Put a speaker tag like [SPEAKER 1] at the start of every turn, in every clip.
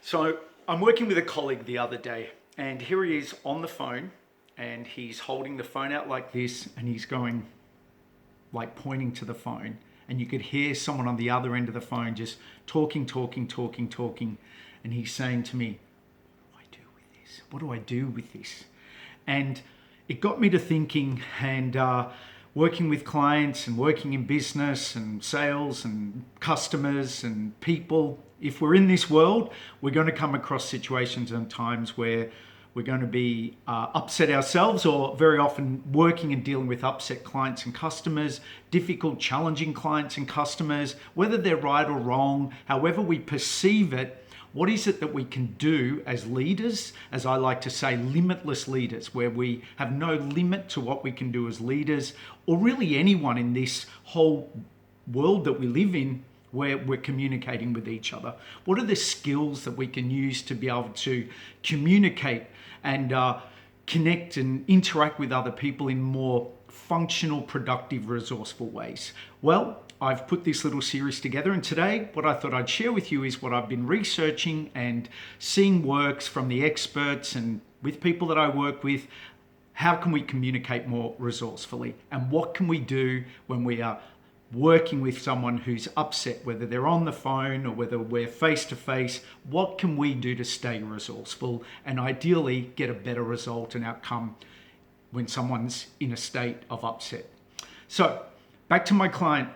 [SPEAKER 1] So I'm working with a colleague the other day, and here he is on the phone, and he's holding the phone out like this, and he's going, like pointing to the phone. And you could hear someone on the other end of the phone just talking. And he's saying to me, what do I do with this? What do I do with this? And it got me to thinking and working with clients and working in business and sales and customers and people. If we're in this world, we're going to come across situations and times where we're going to be upset ourselves, or very often working and dealing with upset clients and customers, difficult, challenging clients and customers, whether they're right or wrong, however we perceive it. What is it that we can do as leaders, as I like to say, limitless leaders, where we have no limit to what we can do as leaders, or really anyone in this whole world that we live in, where we're communicating with each other? What are the skills that we can use to be able to communicate and connect and interact with other people in more functional, productive, resourceful ways? Well, I've put this little series together, and today what I thought I'd share with you is what I've been researching and seeing works from the experts and with people that I work with. How can we communicate more resourcefully, and what can we do when we are working with someone who's upset, whether they're on the phone or whether we're face to face? What can we do to stay resourceful and ideally get a better result and outcome when someone's in a state of upset? So back to my client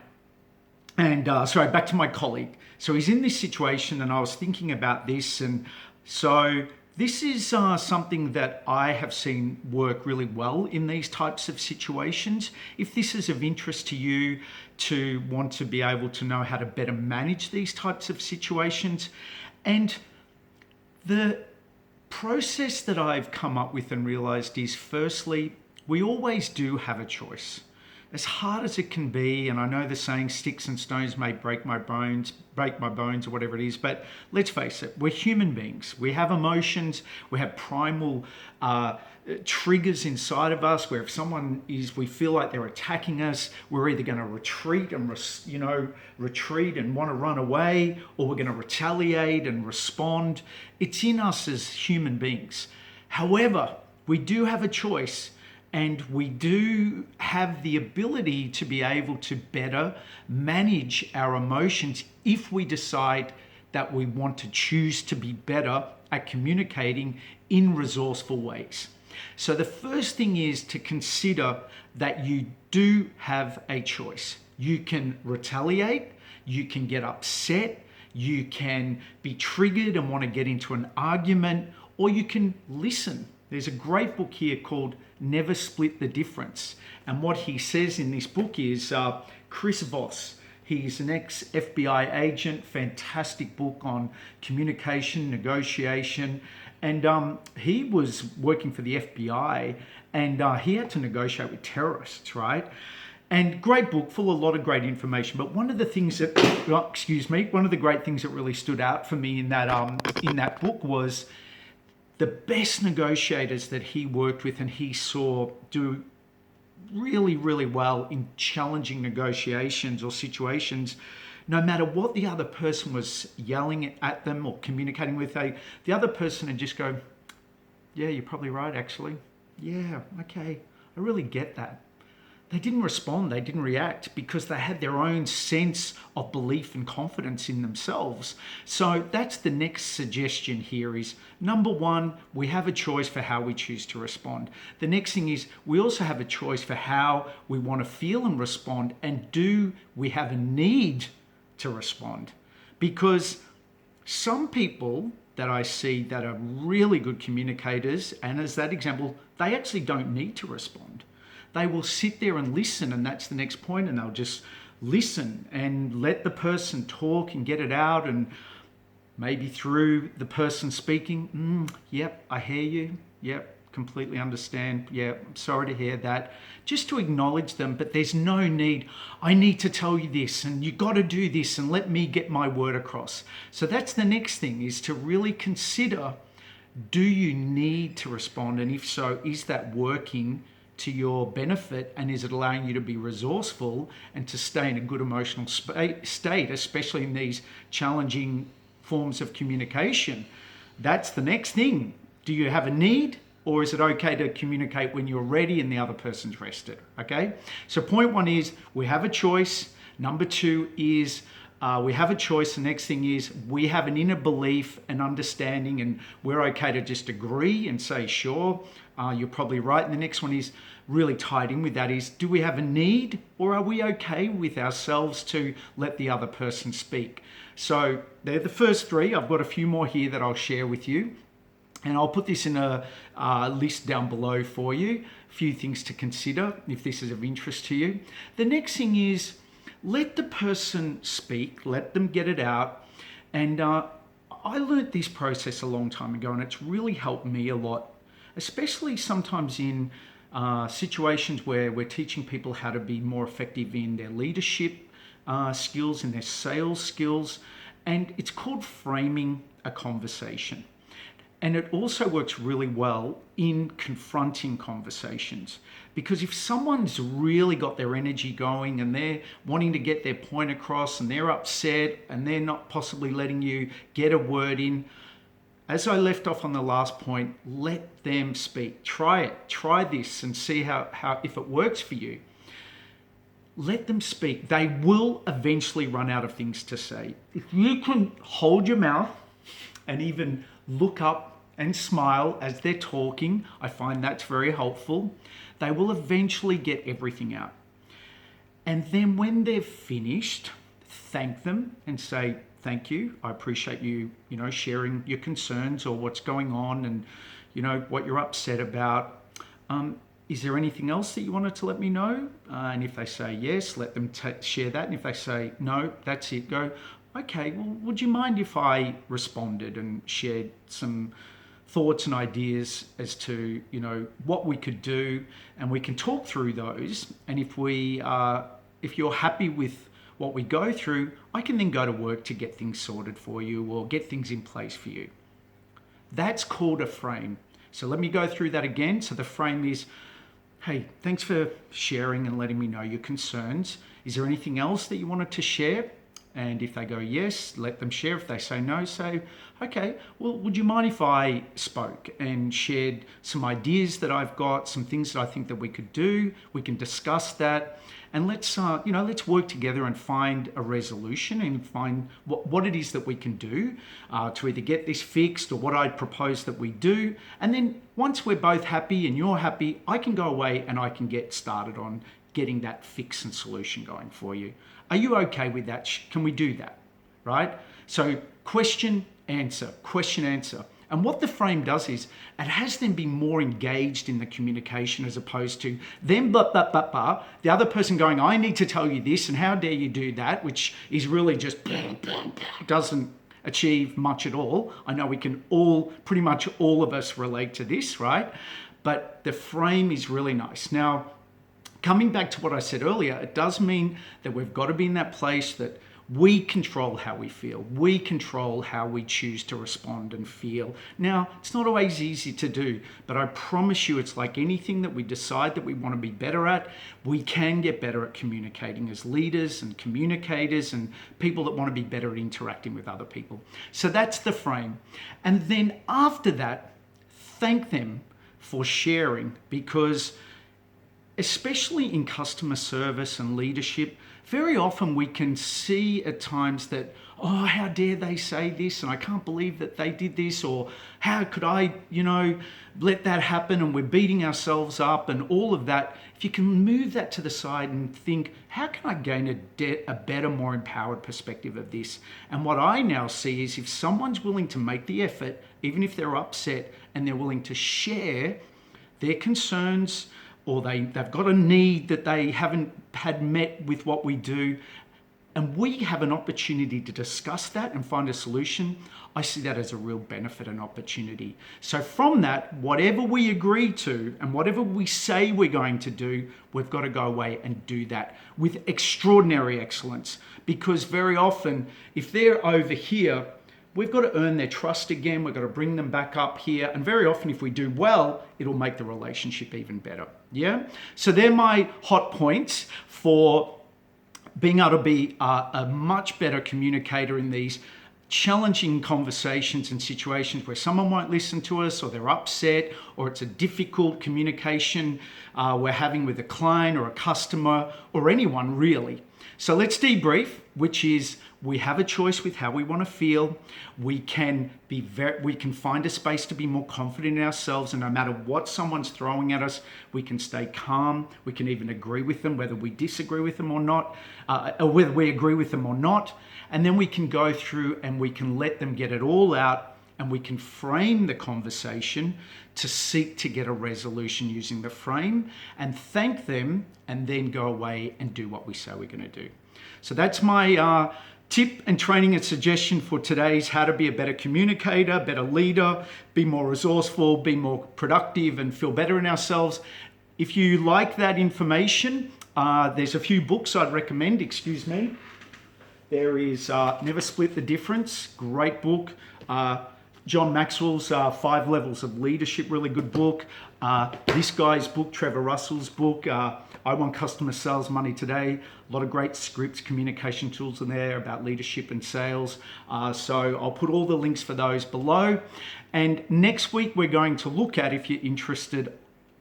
[SPEAKER 1] and back to my colleague. So he's in this situation, and I was thinking about this, and so this is something that I have seen work really well in these types of situations. If this is of interest to you, to want to be able to know how to better manage these types of situations, and the process that I've come up with and realized is, firstly, we always do have a choice. As hard as it can be, and I know the saying, sticks and stones may break my bones, or whatever it is, but let's face it, we're human beings. We have emotions, we have primal triggers inside of us, where if someone we feel like they're attacking us, we're either going to retreat and want to run away, or we're going to retaliate and respond. It's in us as human beings. However, we do have a choice, and we do have the ability to be able to better manage our emotions if we decide that we want to choose to be better at communicating in resourceful ways. So the first thing is to consider that you do have a choice. You can retaliate, you can get upset, you can be triggered and want to get into an argument, or you can listen. There's a great book here called Never Split the Difference. And what he says in this book is Chris Voss. He's an ex-FBI agent, fantastic book on communication, negotiation. And he was working for the FBI, and he had to negotiate with terrorists, right? And great book, full of a lot of great information. But one of the things that, one of the great things that really stood out for me in that book was the best negotiators that he worked with and he saw do really, really well in challenging negotiations or situations. No matter what the other person was yelling at them or communicating with, the other person would just go, yeah, you're probably right, actually. Yeah, okay, I really get that. They didn't respond, they didn't react, because they had their own sense of belief and confidence in themselves. So that's the next suggestion here is, number one, we have a choice for how we choose to respond. The next thing is, we also have a choice for how we want to feel and respond, and do we have a need to respond? Because some people that I see that are really good communicators, and as that example, they actually don't need to respond. They will sit there and listen, and that's the next point, and they'll just listen and let the person talk and get it out, and maybe through the person speaking, yep, I hear you, yep, completely understand, yeah, I'm sorry to hear that. Just to acknowledge them, but there's no need, I need to tell you this, and you got to do this, and let me get my word across. So that's the next thing, is to really consider, do you need to respond? And if so, is that working to your benefit, and is it allowing you to be resourceful and to stay in a good emotional state, especially in these challenging forms of communication. That's the next thing. Do you have a need, or is it okay to communicate when you're ready and the other person's rested? Okay. So point one is we have a choice. Number two is we have a choice. The next thing is we have an inner belief and understanding, and we're okay to just agree and say, sure, you're probably right. And the next one is really tied in with that is, do we have a need, or are we okay with ourselves to let the other person speak? So they're the first three. I've got a few more here that I'll share with you. And I'll put this in a list down below for you. A few things to consider if this is of interest to you. The next thing is, let the person speak, let them get it out. And I learned this process a long time ago, and it's really helped me a lot, especially sometimes in situations where we're teaching people how to be more effective in their leadership skills and their sales skills. And it's called framing a conversation. And it also works really well in confronting conversations, because if someone's really got their energy going and they're wanting to get their point across and they're upset and they're not possibly letting you get a word in, as I left off on the last point, let them speak. Try it. Try this and see how if it works for you. Let them speak. They will eventually run out of things to say. If you can hold your mouth and even look up and smile as they're talking, I find that's very helpful. They will eventually get everything out. And then when they're finished, thank them and say, thank you. I appreciate you, sharing your concerns or what's going on and, what you're upset about. Is there anything else that you wanted to let me know? And if they say yes, let them share that. And if they say no, that's it. Go, okay, well, would you mind if I responded and shared some thoughts and ideas as to, what we could do, and we can talk through those. And if you're happy with what we go through, I can then go to work to get things sorted for you or get things in place for you. That's called a frame. So let me go through that again. So the frame is, hey, thanks for sharing and letting me know your concerns. Is there anything else that you wanted to share? And if they go yes, let them share. If they say no, say, okay, well, would you mind if I spoke and shared some ideas that I've got, some things that I think that we could do? We can discuss that, and let's work together and find a resolution and find what it is that we can do to either get this fixed or what I propose that we do. And then once we're both happy and you're happy, I can go away and I can get started on getting that fix and solution going for you. Are you okay with that? Can we do that? Right? So question, answer, question, answer. And what the frame does is it has them be more engaged in the communication as opposed to them, the other person going, I need to tell you this and how dare you do that, which is really just doesn't achieve much at all. I know we can pretty much all of us relate to this, right? But the frame is really nice. Now, coming back to what I said earlier, it does mean that we've got to be in that place that we control how we feel. We control how we choose to respond and feel. Now, it's not always easy to do, but I promise you it's like anything that we decide that we want to be better at, we can get better at communicating as leaders and communicators and people that want to be better at interacting with other people. So that's the frame. And then after that, thank them for sharing, because especially in customer service and leadership, very often we can see at times that, oh, how dare they say this, and I can't believe that they did this, or how could I, let that happen, and we're beating ourselves up and all of that. If you can move that to the side and think, how can I gain a better, more empowered perspective of this? And what I now see is if someone's willing to make the effort, even if they're upset, and they're willing to share their concerns, or they've got a need that they haven't had met with what we do, and we have an opportunity to discuss that and find a solution, I see that as a real benefit and opportunity. So from that, whatever we agree to and whatever we say we're going to do, we've got to go away and do that with extraordinary excellence. Because very often, if they're over here, we've got to earn their trust again. We've got to bring them back up here. And very often, if we do well, it'll make the relationship even better. Yeah? So they're my hot points for being able to be a much better communicator in these challenging conversations and situations where someone won't listen to us, or they're upset, or it's a difficult communication we're having with a client or a customer or anyone really. So let's debrief, which is we have a choice with how we want to feel. We can find a space to be more confident in ourselves, and no matter what someone's throwing at us, we can stay calm. We can even agree with them, whether we disagree with them or not, or whether we agree with them or not. And then we can go through and we can let them get it all out, and we can frame the conversation to seek to get a resolution using the frame, and thank them, and then go away and do what we say we're going to do. So that's my tip and training and suggestion for today's how to be a better communicator, better leader, be more resourceful, be more productive, and feel better in ourselves. If you like that information, there's a few books I'd recommend. Excuse me. There is Never Split the Difference, great book. John Maxwell's 5 Levels of Leadership, really good book. This guy's book, Trevor Russell's book, I Want Customer Sales Money Today. A lot of great scripts, communication tools in there about leadership and sales. So I'll put all the links for those below. And next week we're going to look at, if you're interested,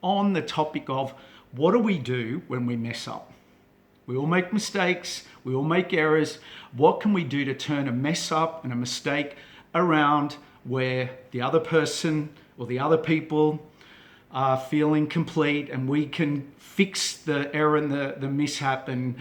[SPEAKER 1] on the topic of what do we do when we mess up? We all make mistakes, we all make errors. What can we do to turn a mess up and a mistake around where the other person or the other people are feeling complete, and we can fix the error and the mishap and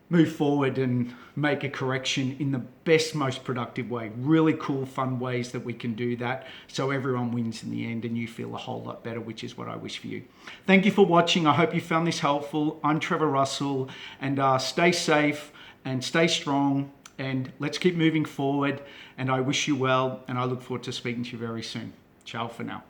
[SPEAKER 1] move forward and make a correction in the best, most productive way. Really cool, fun ways that we can do that so everyone wins in the end and you feel a whole lot better, which is what I wish for you. Thank you for watching. I hope you found this helpful. I'm Trevor Russell, and stay safe and stay strong, and let's keep moving forward, and I wish you well, and I look forward to speaking to you very soon. Ciao for now.